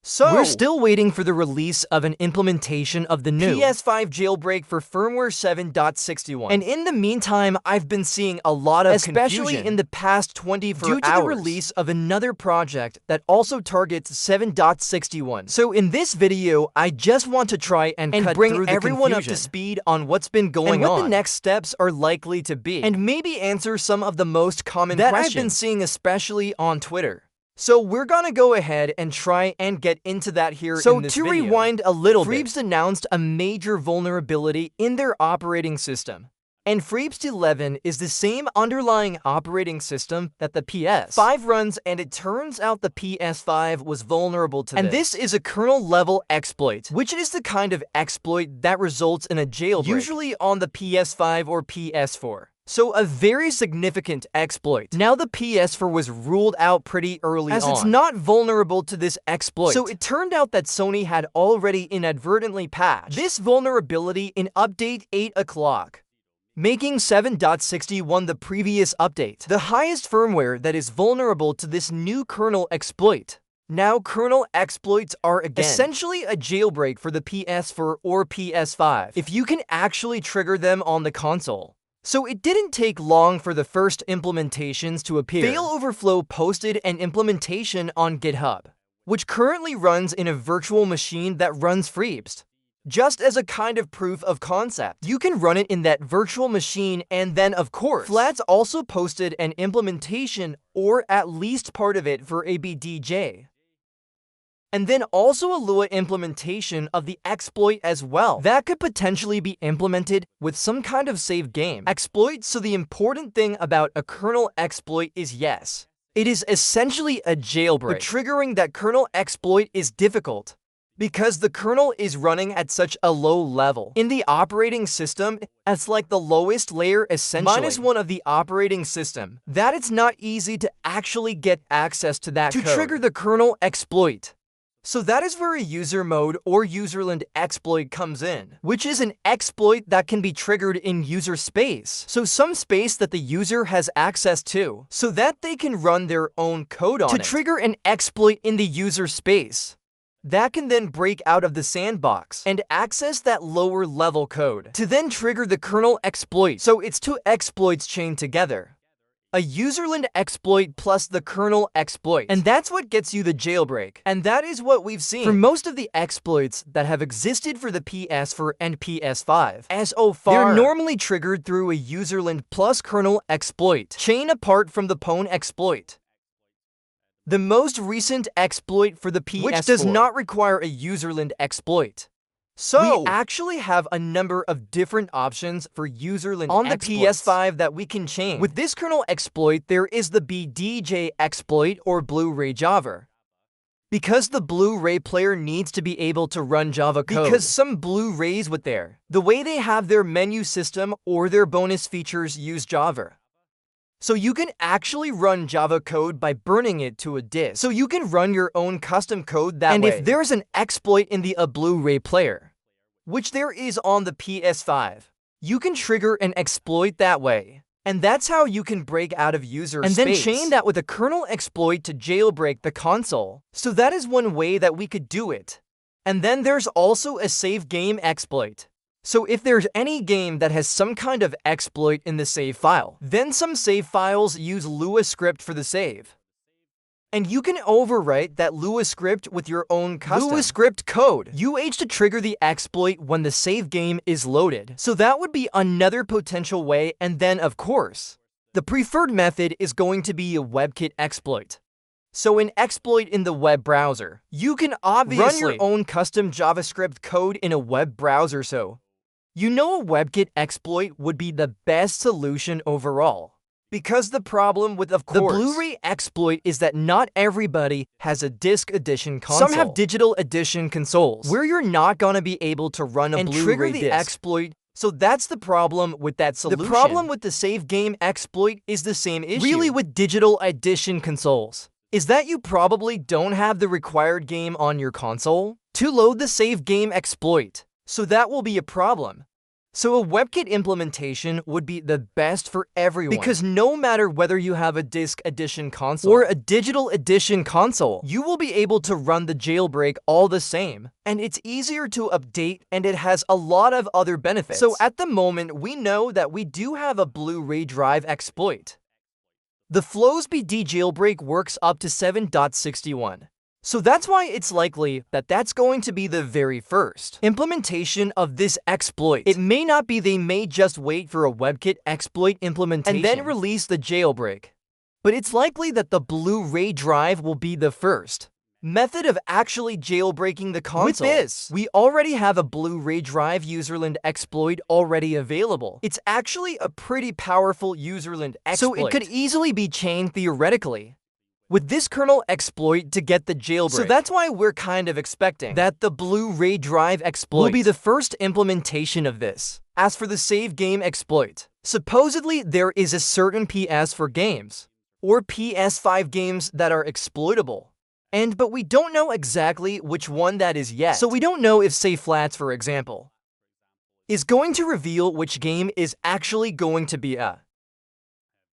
So, we're still waiting for the release of an implementation of the new PS5 jailbreak for firmware 7.61. And in the meantime, I've been seeing a lot of especially confusion in the past 24 due to hours the release of another project that also targets 7.61. So in this video, I just want to try and cut bring through the everyone up confusion to speed on what's been going and what on, the next steps are likely to be, and maybe answer some of the most common that questions I've been seeing especially on Twitter. So we're gonna go ahead and try and get into that here So in this to video. rewind a little bit, Freebs announced a major vulnerability in their operating system. And Freebs 11 is the same underlying operating system that the PS5 runs, and it turns out the PS5 was vulnerable to this. And this is a kernel-level exploit, which is the kind of exploit that results in a jailbreak, usually on the PS5 or PS4. So a very significant exploit. Now the PS4 was ruled out pretty early on, as it's not vulnerable to this exploit. So it turned out that Sony had already inadvertently patched this vulnerability in update 8 o'clock, making 7.61 the previous update, the highest firmware that is vulnerable to this new kernel exploit. Now, kernel exploits are essentially a jailbreak for the PS4 or PS5 if you can actually trigger them on the console. So it didn't take long for the first implementations to appear. Failoverflow posted an implementation on GitHub, which currently runs in a virtual machine that runs Freebs. Just as a kind of proof of concept, you can run it in that virtual machine, and then of course, Flats also posted an implementation, or at least part of it, for ABDJ. And then also a Lua implementation of the exploit as well. That could potentially be implemented with some kind of save game exploit. So the important thing about a kernel exploit is, yes, it is essentially a jailbreak. But triggering that kernel exploit is difficult, because the kernel is running at such a low level. In the operating system, it's like the lowest layer essentially, -1 of the operating system, that it's not easy to actually get access to that code to trigger the kernel exploit. So that is where a user mode or Userland exploit comes in, which is an exploit that can be triggered in user space. So some space that the user has access to, so that they can run their own code on it. To trigger an exploit in the user space, that can then break out of the sandbox and access that lower level code to then trigger the kernel exploit. So it's two exploits chained together. A Userland exploit plus the kernel exploit. And that's what gets you the jailbreak. And that is what we've seen for most of the exploits that have existed for the PS4 and PS5. As so far, they're normally triggered through a Userland plus kernel exploit, chain apart from the Pwn exploit. The most recent exploit for the PS4, which does not require a Userland exploit. So, we actually have a number of different options for Userland on the PS5 that we can chain. With this kernel exploit, there is the BDJ exploit or Blu-ray Java, because the Blu-ray player needs to be able to run Java code. Because some Blu-rays with the way they have their menu system or their bonus features use Java. So you can actually run Java code by burning it to a disk. So you can run your own custom code that way. And if there's an exploit in the Blu-ray player, which there is on the PS5, you can trigger an exploit that way. And that's how you can break out of user space. And then chain that with a kernel exploit to jailbreak the console. So that is one way that we could do it. And then there's also a save game exploit. So if there's any game that has some kind of exploit in the save file, then some save files use Lua script for the save. And you can overwrite that Lua script with your own custom Lua script code, to trigger the exploit when the save game is loaded. So that would be another potential way. And then, of course, the preferred method is going to be a WebKit exploit. So an exploit in the web browser. You can obviously run your own custom JavaScript code in a web browser, so you know a WebKit exploit would be the best solution overall. Because the problem with, of course, the Blu-ray exploit is that not everybody has a disc edition console. Some have digital edition consoles, where you're not gonna be able to run a Blu-ray disc. Exploit. So that's the problem with that solution. The problem with the save game exploit is the same issue really with digital edition consoles, is that you probably don't have the required game on your console to load the save game exploit. So that will be a problem. So a WebKit implementation would be the best for everyone, because no matter whether you have a Disk Edition console or a Digital Edition console, you will be able to run the jailbreak all the same, and it's easier to update, and it has a lot of other benefits. So at the moment, we know that we do have a Blu-ray drive exploit. The FlowsBD jailbreak works up to 7.61. So that's why it's likely that that's going to be the very first implementation of this exploit. It may not be, they may just wait for a WebKit exploit implementation and then release the jailbreak. But it's likely that the Blu-ray drive will be the first method of actually jailbreaking the console. With this, we already have a Blu-ray drive Userland exploit already available. It's actually a pretty powerful Userland exploit, so it could easily be chained theoretically with this kernel exploit to get the jailbreak. So that's why we're kind of expecting that the Blu-ray drive exploit will be the first implementation of this. As for the save game exploit, supposedly there is a certain PS4 games or PS5 games that are exploitable. But we don't know exactly which one that is yet. So we don't know if Save Flats, for example, is going to reveal which game is actually going to be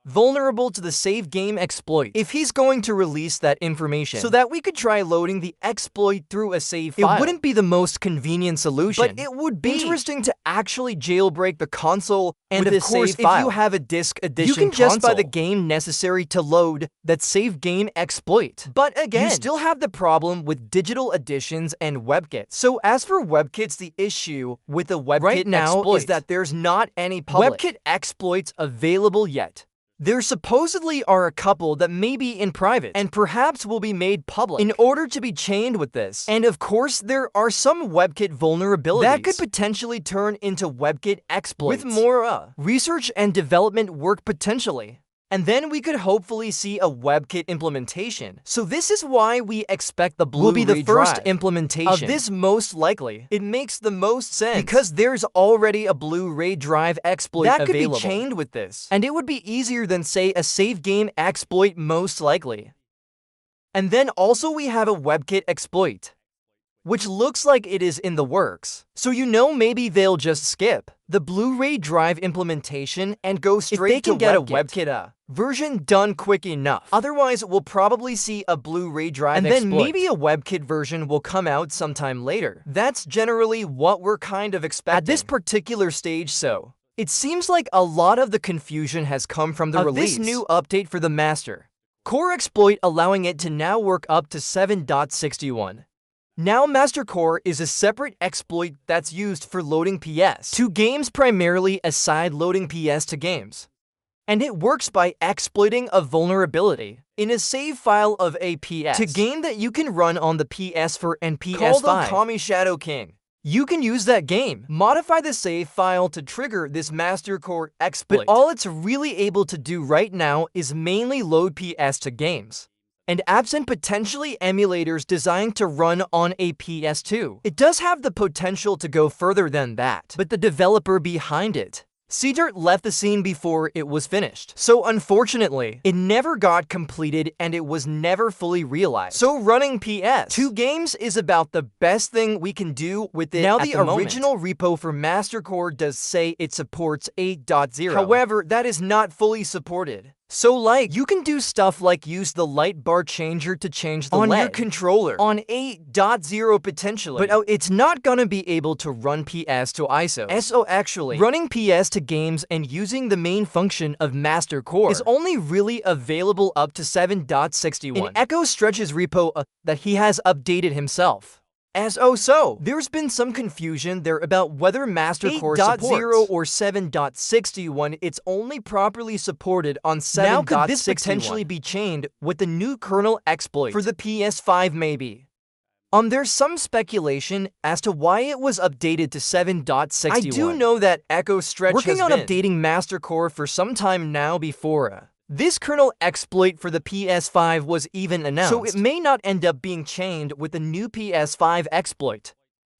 vulnerable to the save game exploit, if he's going to release that information so that we could try loading the exploit through a save file. It wouldn't be the most convenient solution, but it would be interesting to actually jailbreak the console and with, of course, if you have a Disk Edition console, you can just buy the game necessary to load that save game exploit. But again, you still have the problem with digital editions and WebKits. So as for WebKits, the issue with the WebKit right now is that there's not any public WebKit exploits available yet. There supposedly are a couple that may be in private and perhaps will be made public in order to be chained with this. And of course, there are some WebKit vulnerabilities that could potentially turn into WebKit exploits with more research and development work potentially. And then we could hopefully see a WebKit implementation. So this is why we expect the Blu-ray will be the first implementation of this, most likely. It makes the most sense because there's already a Blu-ray drive exploit that available could be chained with this. And it would be easier than, say, a save game exploit, most likely. And then also we have a WebKit exploit, which looks like it is in the works. So maybe they'll just skip the Blu-ray drive implementation and go straight to get a WebKit version done quick enough. Otherwise, we'll probably see a Blu-ray drive exploit, and then maybe a WebKit version will come out sometime later. That's generally what we're kind of expecting at this particular stage. So it seems like a lot of the confusion has come from the release of this new update for the master core exploit, allowing it to now work up to 7.61. Now, Master Core is a separate exploit that's used for loading PS to games, primarily a side loading PS to games. And it works by exploiting a vulnerability in a save file of a PS to game that you can run on the PS4 and PS5 called Okami Shadow King. You can use that game, modify the save file to trigger this Master Core exploit, but all it's really able to do right now is mainly load PS to games. And absent potentially emulators designed to run on a PS2. It does have the potential to go further than that, but the developer behind it, Cdirt, left the scene before it was finished. So unfortunately, it never got completed and it was never fully realized. So running PS2 games is about the best thing we can do with it. Now the original repo for Master Core does say it supports 8.0. However, that is not fully supported. So you can do stuff like use the light bar changer to change the LED on your controller on 8.0 potentially, but it's not gonna be able to run PS to ISO. So actually, running PS to games and using the main function of Master Core is only really available up to 7.61 in Echo Stretch's repo that he has updated himself. So there's been some confusion there about whether Master Core supports 8.0 or 7.61. It's only properly supported on 7.61. Now could this potentially be chained with the new kernel exploit for the PS5 maybe? There's some speculation as to why it was updated to 7.61. I do know that Echo Stretch working on updating Master Core for some time now before this kernel exploit for the PS5 was even announced, so it may not end up being chained with the new PS5 exploit.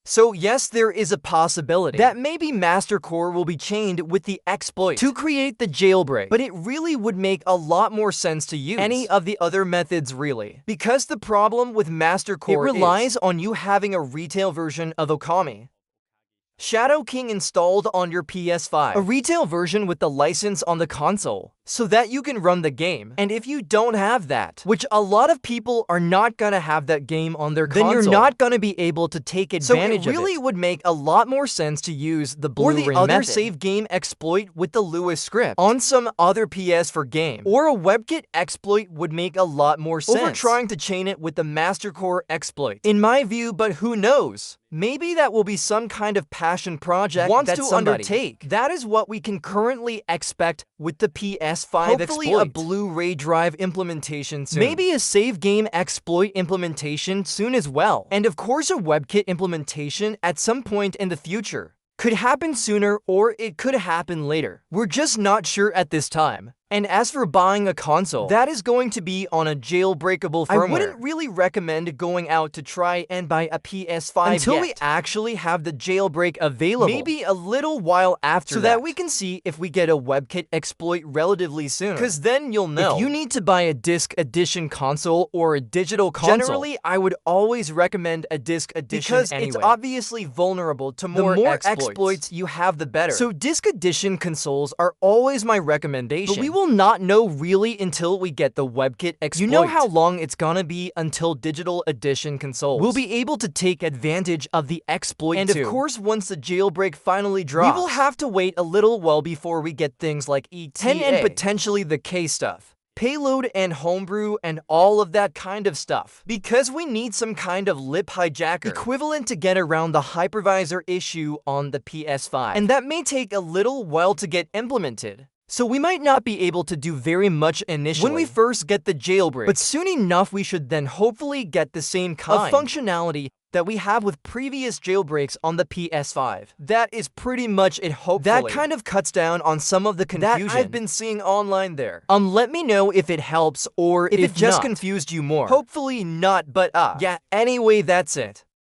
So yes, there is a possibility that maybe Master Core will be chained with the exploit to create the jailbreak, but it really would make a lot more sense to use any of the other methods really. Because the problem with Master Core relies on you having a retail version of Okami. Shadow King installed on your PS5, a retail version with the license on the console, so that you can run the game. And if you don't have that, which a lot of people are not gonna have that game on their console, then you're not gonna be able to take advantage of it. So it really would make a lot more sense to use the Blu-ray method, or the other save game exploit with the Lewis script on some other PS4 game, or a WebKit exploit would make a lot more sense over trying to chain it with the MasterCore exploit, in my view. But who knows? Maybe that will be some kind of passion project wants to undertake. That is what we can currently expect with the PS5 Hopefully exploit. A Blu-ray drive implementation soon. Maybe a save game exploit implementation soon as well. And of course a WebKit implementation at some point in the future. Could happen sooner or it could happen later. We're just not sure at this time. And as for buying a console, that is going to be on a jailbreakable firmware. I wouldn't really recommend going out to try and buy a PS5 until we actually have the jailbreak available. Maybe a little while after so that we can see if we get a WebKit exploit relatively soon. Because then you'll know. If you need to buy a disc edition console or a digital console, generally I would always recommend a disc edition because it's obviously vulnerable to more exploits you have, the better. So disc edition consoles are always my recommendation. But we will not know really until we get the WebKit exploit. You know how long it's gonna be until digital edition consoles will be able to take advantage of the exploit and of course once the jailbreak finally drops, we will have to wait a little while before we get things like ETA and potentially the K stuff. Payload and homebrew and all of that kind of stuff. Because we need some kind of lip hijacker equivalent to get around the hypervisor issue on the PS5. And that may take a little while to get implemented. So we might not be able to do very much initially when we first get the jailbreak, but soon enough we should then hopefully get the same kind of functionality that we have with previous jailbreaks on the PS5. That is pretty much it, hopefully. That kind of cuts down on some of the confusion that I've been seeing online there. Let me know if it helps or if it just confused you more. Hopefully not, but yeah, anyway, that's it.